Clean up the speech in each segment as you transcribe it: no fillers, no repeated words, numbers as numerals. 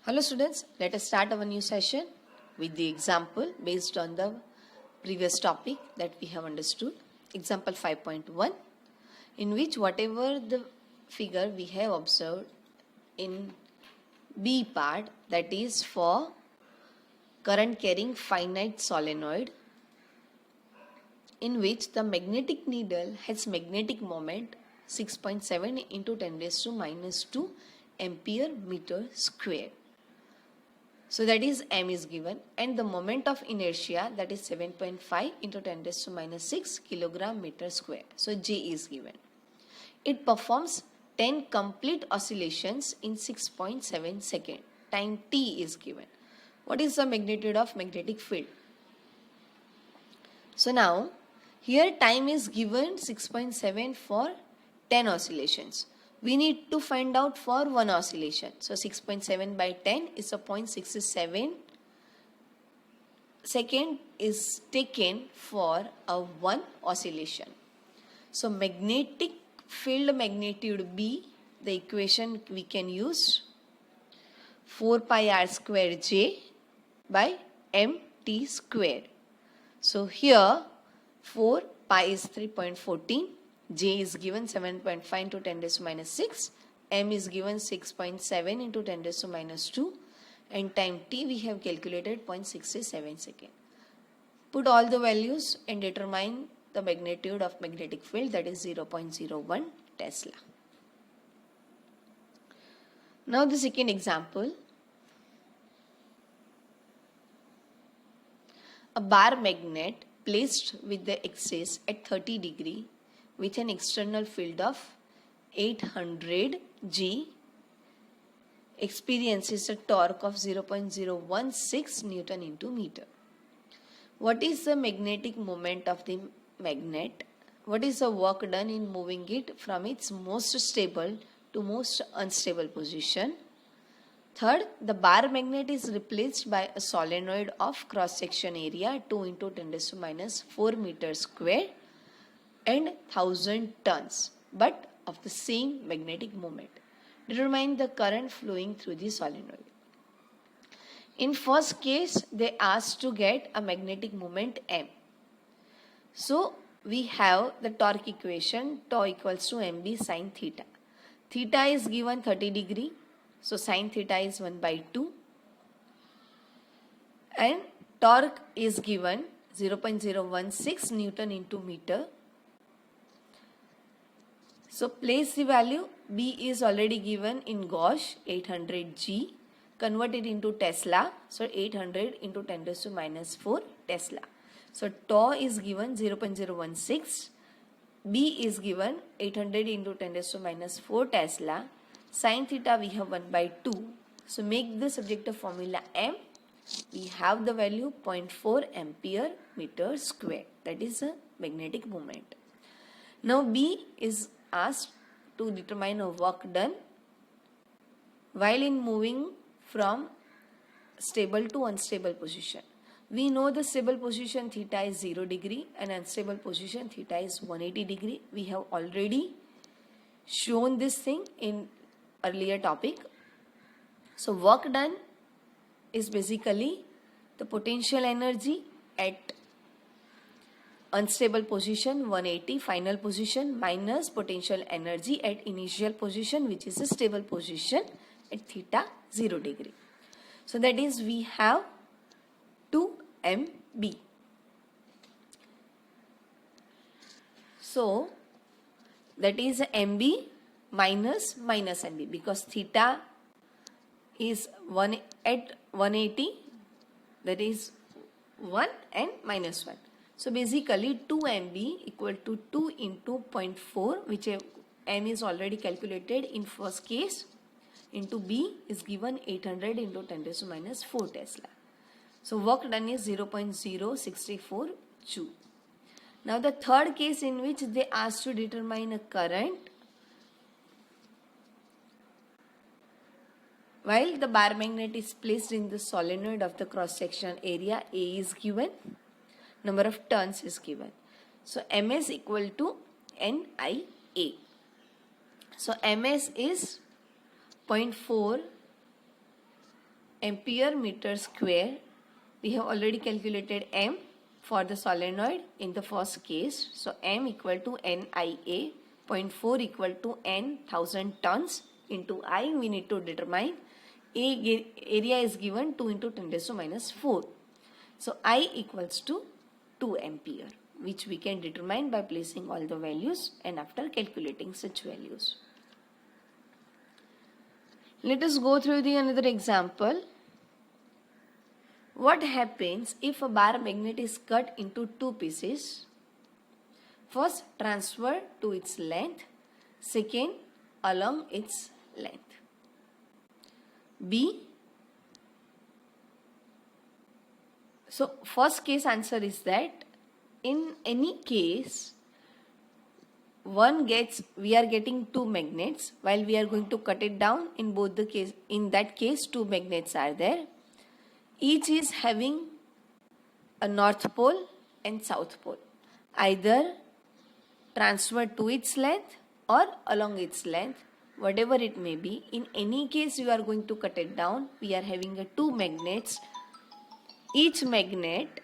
Hello students, let us start our new session with the example based on the previous topic that we have understood. Example 5.1, in which whatever the figure we have observed in B part, that is for current carrying finite solenoid, in which the magnetic needle has magnetic moment 6.7 into 10 raised to minus 2 ampere meter square. So that is m is given, and the moment of inertia, that is 7.5 into 10 raised to minus 6 kilogram meter square. So J is given. It performs 10 complete oscillations in 6.7 seconds. Time t is given. What is the magnitude of magnetic field? So now here time is given 6.7 for 10 oscillations. We need to find out for one oscillation. So 6.7 by 10 is a 0.67 second is taken for a one oscillation. So magnetic field magnitude B, the equation we can use 4 pi r square J by mt square. So here 4 pi is 3.14. J is given 7.5 into 10 raised to minus 6. M is given 6.7 into 10 raised to minus 2. And time t we have calculated 0.67 second. Put all the values and determine the magnitude of magnetic field, that is 0.01 Tesla. Now the second example. A bar magnet placed with the axis at 30 degree with an external field of 800 G experiences a torque of 0.016 Newton into meter. What is the magnetic moment of the magnet? What is the work done in moving it from its most stable to most unstable position? Third, the bar magnet is replaced by a solenoid of cross-section area 2 into 10 raised to minus 4 meters square and 1000 tons, but of the same magnetic moment. Determine the current flowing through the solenoid. In first case, they asked to get a magnetic moment M. So we have the torque equation, tau equals to mb sine theta. Theta is given 30 degree. So sine theta is 1 by 2. And torque is given 0.016 Newton into meter. So place the value. B is already given in Gauss 800 G. Convert it into Tesla. So 800 into 10 raised to minus 4 Tesla. So tau is given 0.016. B is given 800 into 10 raised to minus 4 Tesla. Sin theta we have 1 by 2. So make the subjective formula M. We have the value 0.4 ampere meter square. That is a magnetic moment. Now B is asked to determine a work done while in moving from stable to unstable position. We know the stable position theta is 0 degree and unstable position theta is 180 degree. We have already shown this thing in earlier topic. So work done is basically the potential energy at unstable position 180 final position minus potential energy at initial position, which is a stable position at theta 0 degree. So that is we have 2 mb. So that is mb minus mb, because theta is 1 at 180, that is 1 and minus 1. So basically 2 mb equal to 2 into 0.4, which m is already calculated in first case, into b is given 800 into 10 raised to minus 4 Tesla. So work done is 0.064 Joule. Now the third case in which they asked to determine a current while the bar magnet is placed in the solenoid of the cross section area, A is given, number of turns is given. So ms equal to nia. So ms is 0.4 ampere meter square. We have already calculated m for the solenoid in the first case. So m equal to NIA, 0.4 equal to n 1000 tons into I we need to determine. Area is given 2 into 10 raised to minus 4. So I equals to 2 ampere, which we can determine by placing all the values and after calculating such values. Let us go through the another example. What happens if a bar magnet is cut into two pieces? First, transfer to its length. Second, along its length. B. So, first case answer is that in any case, we are getting two magnets while we are going to cut it down. In both the case, in that case, two magnets are there. Each is having a north pole and south pole, either transferred to its length or along its length, whatever it may be. In any case you are going to cut it down, we are having two magnets, each magnet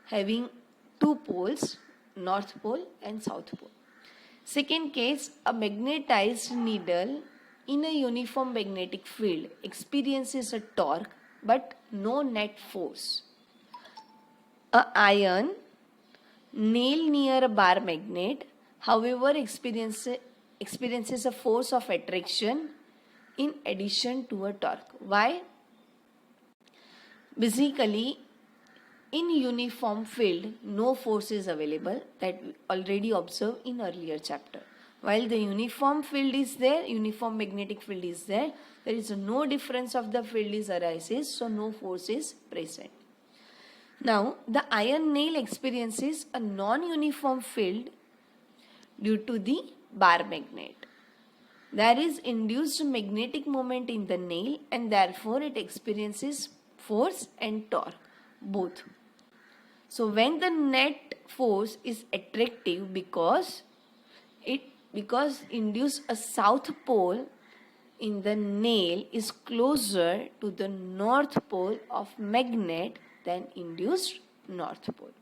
having two poles, north pole and south pole. Second case, a magnetized needle in a uniform magnetic field experiences a torque but no net force. A iron nail near a bar magnet, however, experiences a force of attraction in addition to a torque. Why? Basically, in uniform field, no force is available, that we already observed in earlier chapter. While the uniform field is there, uniform magnetic field is there is no difference of the field arises, so no force is present. Now, the iron nail experiences a non-uniform field due to the bar magnet. There is induced magnetic moment in the nail and therefore it experiences force and torque, both. So when the net force is attractive because induce a south pole in the nail is closer to the north pole of magnet than induced north pole.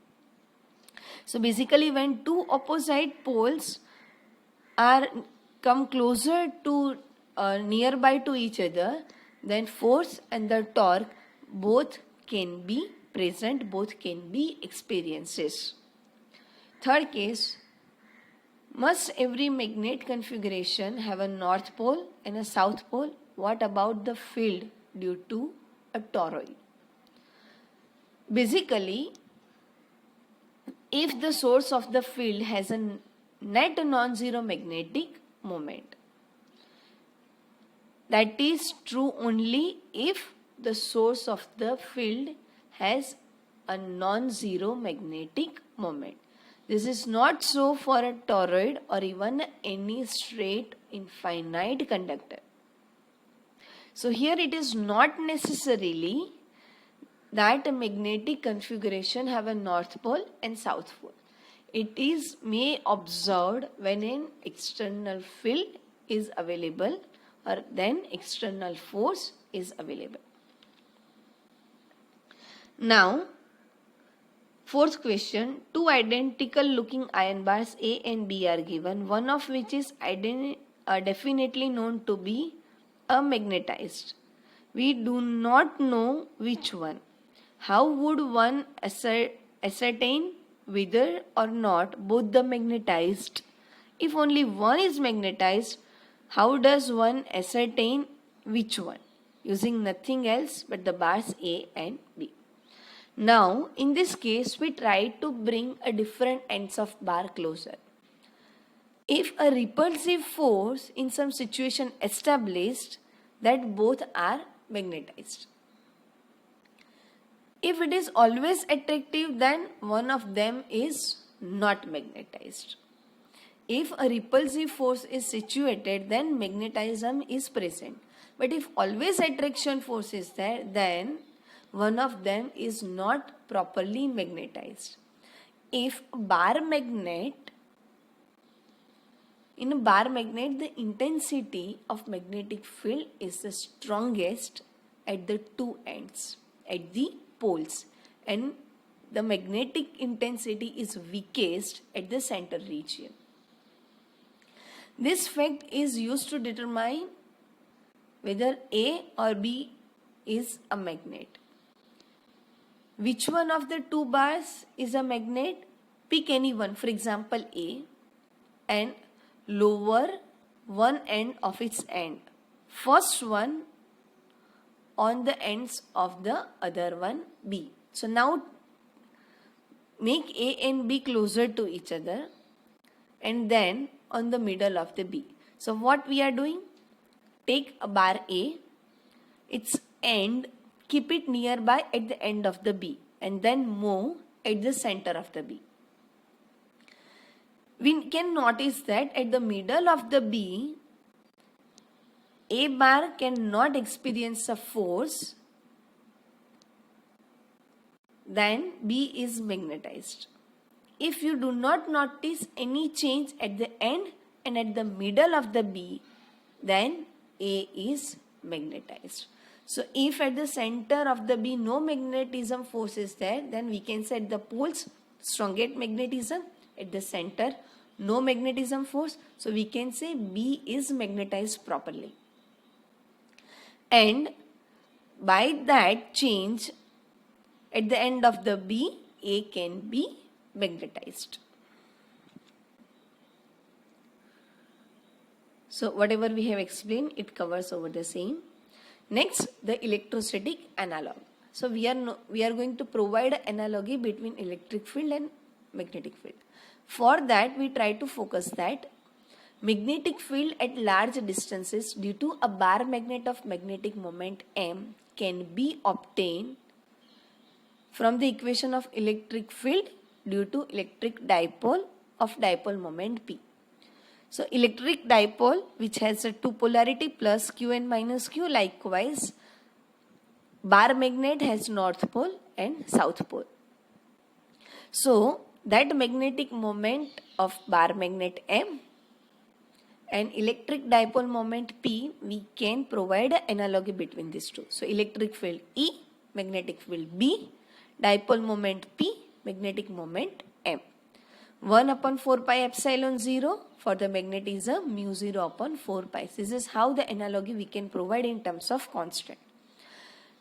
So basically when two opposite poles come closer to nearby to each other, then force and the torque both can be present, both can be experiences. Third case, must every magnet configuration have a north pole and a south pole? What about the field due to a toroid? Basically, if the source of the field has a net non-zero magnetic moment, that is true only if the source of the field has a non-zero magnetic moment. This is not so for a toroid or even any straight infinite conductor. So here it is not necessarily that a magnetic configuration have a north pole and south pole. It is may observed when an external field is available or then external force is available. Now, fourth question, two identical looking iron bars A and B are given, one of which is definitely known to be a magnetized. We do not know which one. How would one ascertain whether or not both the magnetized? If only one is magnetized, how does one ascertain which one? Using nothing else but the bars A and B. Now, in this case, we try to bring a different ends of bar closer. If a repulsive force in some situation established that both are magnetized. If it is always attractive, then one of them is not magnetized. If a repulsive force is situated, then magnetism is present. But if always attraction force is there, then one of them is not properly magnetized. If bar magnet, in a bar magnet, the intensity of magnetic field is the strongest at the two ends, at the poles, and the magnetic intensity is weakest at the center region. This fact is used to determine whether A or B is a magnet. Which one of the two bars is a magnet? Pick any one, for example A, and lower one end of its end. First one on the ends of the other one B. So now make A and B closer to each other and then on the middle of the B. So what we are doing? Take a bar A, its end, keep it nearby at the end of the B and then move at the center of the B. We can notice that at the middle of the B, A bar cannot experience a force, then B is magnetized. If you do not notice any change at the end and at the middle of the B, then A is magnetized. So if at the center of the B no magnetism force is there, then we can say at the poles strongest magnetism, at the center no magnetism force. So we can say B is magnetized properly. And by that change at the end of the B, A can be magnetized. So whatever we have explained, it covers over the same. Next, the electrostatic analog. So we are going to provide an analogy between electric field and magnetic field. For that, we try to focus that magnetic field at large distances due to a bar magnet of magnetic moment M can be obtained from the equation of electric field due to electric dipole of dipole moment P. So electric dipole, which has a two polarity plus Q and minus Q, likewise bar magnet has north pole and south pole. So that magnetic moment of bar magnet M and electric dipole moment P, we can provide an analogy between these two. So electric field E, magnetic field B, dipole moment P, magnetic moment M. 1 upon 4 pi epsilon 0 for the magnetism, mu 0 upon 4 pi. This is how the analogy we can provide in terms of constant.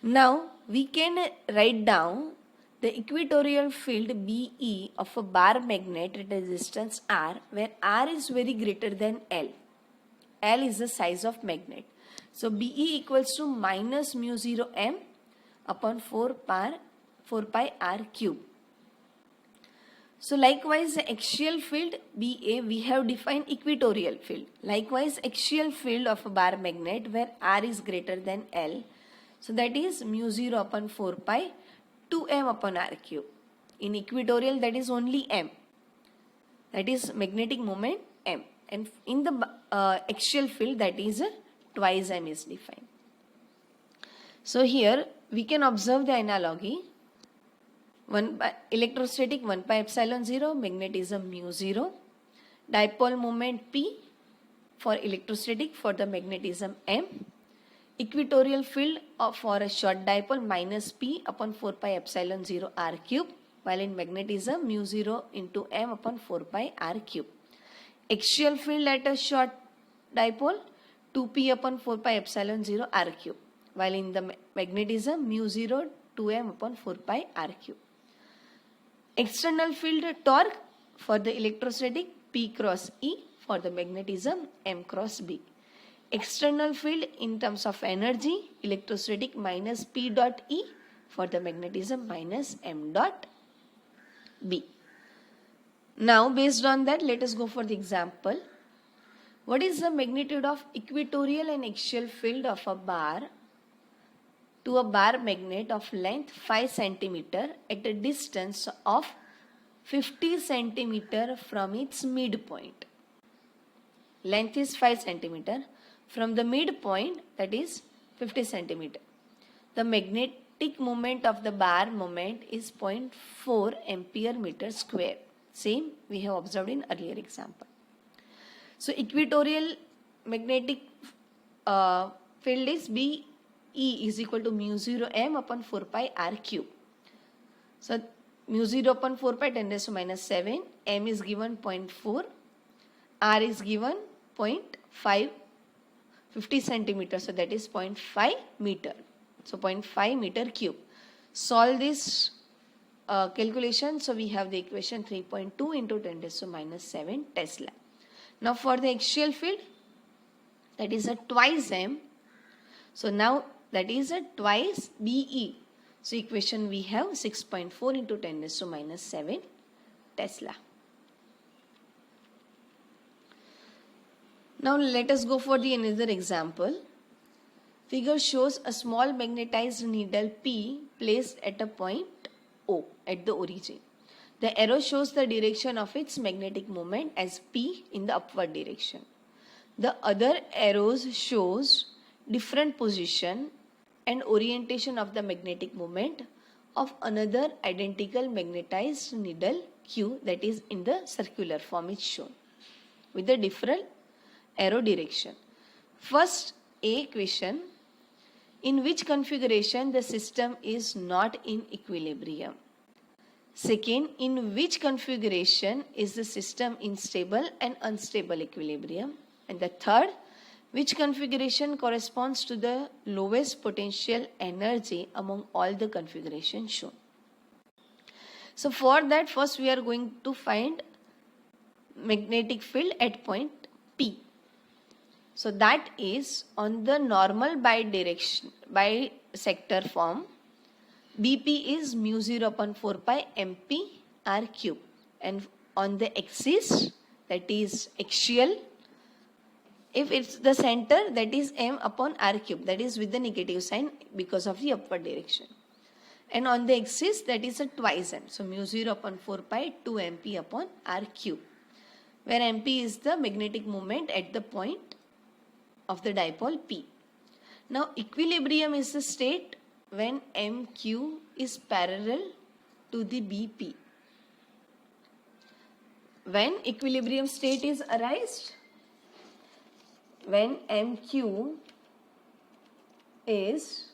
Now we can write down the equatorial field BE of a bar magnet at a distance R, where R is very greater than L. L is the size of magnet. So BE equals to minus mu 0 M upon 4 pi R cube. So likewise the axial field BA, we have defined equatorial field. Likewise axial field of a bar magnet where R is greater than L. So that is mu 0 upon 4 pi 2M upon R cube. In equatorial that is only M. That is magnetic moment M. And in the axial field that is twice M is defined. So here we can observe the analogy. Electrostatic 1 pi epsilon 0, magnetism mu 0, dipole moment P for electrostatic, for the magnetism M, equatorial field for a short dipole minus P upon 4 pi epsilon 0 R cube, while in magnetism mu 0 into M upon 4 pi R cube. Axial field at a short dipole 2P upon 4 pi epsilon 0 R cube, while in the magnetism mu 0 2M upon 4 pi R cube. External field torque for the electrostatic P cross E, for the magnetism M cross B. External field in terms of energy, electrostatic minus P dot E, for the magnetism minus M dot B. Now based on that, let us go for the example. What is the magnitude of equatorial and axial field of a bar to a bar magnet of length 5 cm at a distance of 50 cm from its midpoint? Length is 5 cm. From the midpoint, that is 50 cm. The magnetic moment of the bar moment is 0.4 ampere meter square. Same we have observed in earlier example. So equatorial magnetic field is B E is equal to mu 0 m upon 4 pi r cube. So mu 0 upon 4 pi 10 raised to minus 7, m is given 0.4, r is given 0.5, 50 centimeters, so that is 0.5 meter. So 0.5 meter cube. Solve this calculation. So we have the equation 3.2 into 10 raised to minus 7 Tesla. Now for the axial field, that is a twice m. So now that is a twice BE. So equation we have 6.4 into 10 raised to minus 7 Tesla. Now let us go for the another example. Figure shows a small magnetized needle P placed at a point O at the origin. The arrow shows the direction of its magnetic moment as P in the upward direction. The other arrows shows different position and orientation of the magnetic moment of another identical magnetized needle Q, that is in the circular form is shown with the different arrow direction. First A question: in which configuration the system is not in equilibrium? Second, in which configuration is the system in stable and unstable equilibrium? And the third, which configuration corresponds to the lowest potential energy among all the configurations shown? So for that, first we are going to find magnetic field at point P. So that is on the normal bisector form. BP is mu 0 upon 4 pi MP r cube, and on the axis, that is axial, if it's the center, that is m upon r cube, that is with the negative sign because of the upward direction. And on the axis, that is a twice m. So mu 0 upon 4 pi 2 MP upon r cube, where MP is the magnetic moment at the point of the dipole P. Now equilibrium is the state when MQ is parallel to the BP. When equilibrium state is arised, when MQ is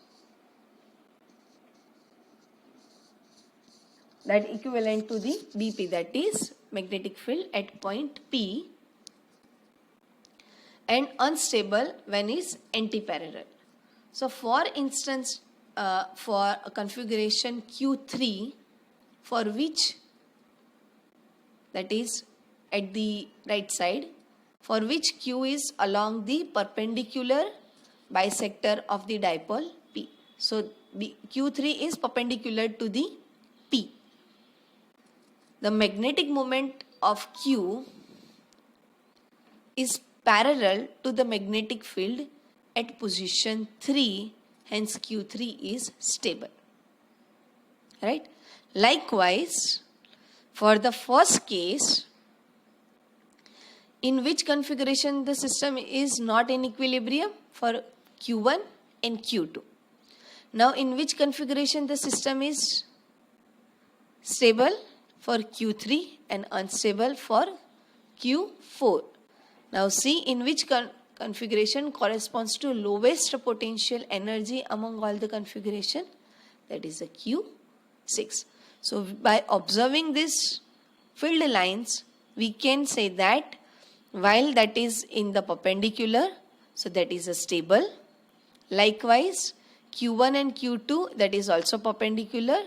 that equivalent to the BP, that is magnetic field at point P, and unstable when is antiparallel. So for instance, for a configuration Q3, for which, that is at the right side, for which Q is along the perpendicular bisector of the dipole P. So Q3 is perpendicular to the P. The magnetic moment of Q is parallel to the magnetic field at position 3, hence Q3 is stable. Right? Likewise, for the first case, in which configuration the system is not in equilibrium, for Q1 and Q2. Now, in which configuration the system is stable, for Q3, and unstable for Q4. Now see in which configuration corresponds to lowest potential energy among all the configuration, that is a Q6. So by observing this field lines, we can say that while that is in the perpendicular, so that is a stable. Likewise, Q1 and Q2, that is also perpendicular,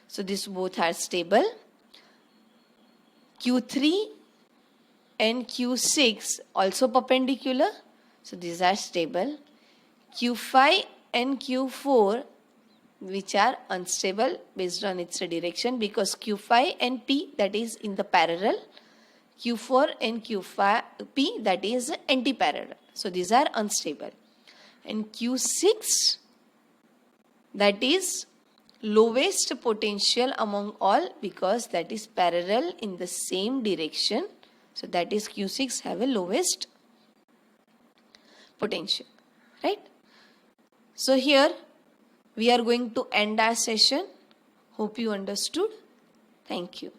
so these both are stable. Q3 and Q6 also perpendicular, so these are stable. Q5 and Q4, which are unstable based on its direction, because Q5 and P, that is in the parallel. Q4 and Q5 P, that is anti-parallel, so these are unstable. And Q6, that is lowest potential among all, because that is parallel in the same direction, so that is Q6 have a lowest potential, right? So here we are going to end our session. Hope you understood. Thank you.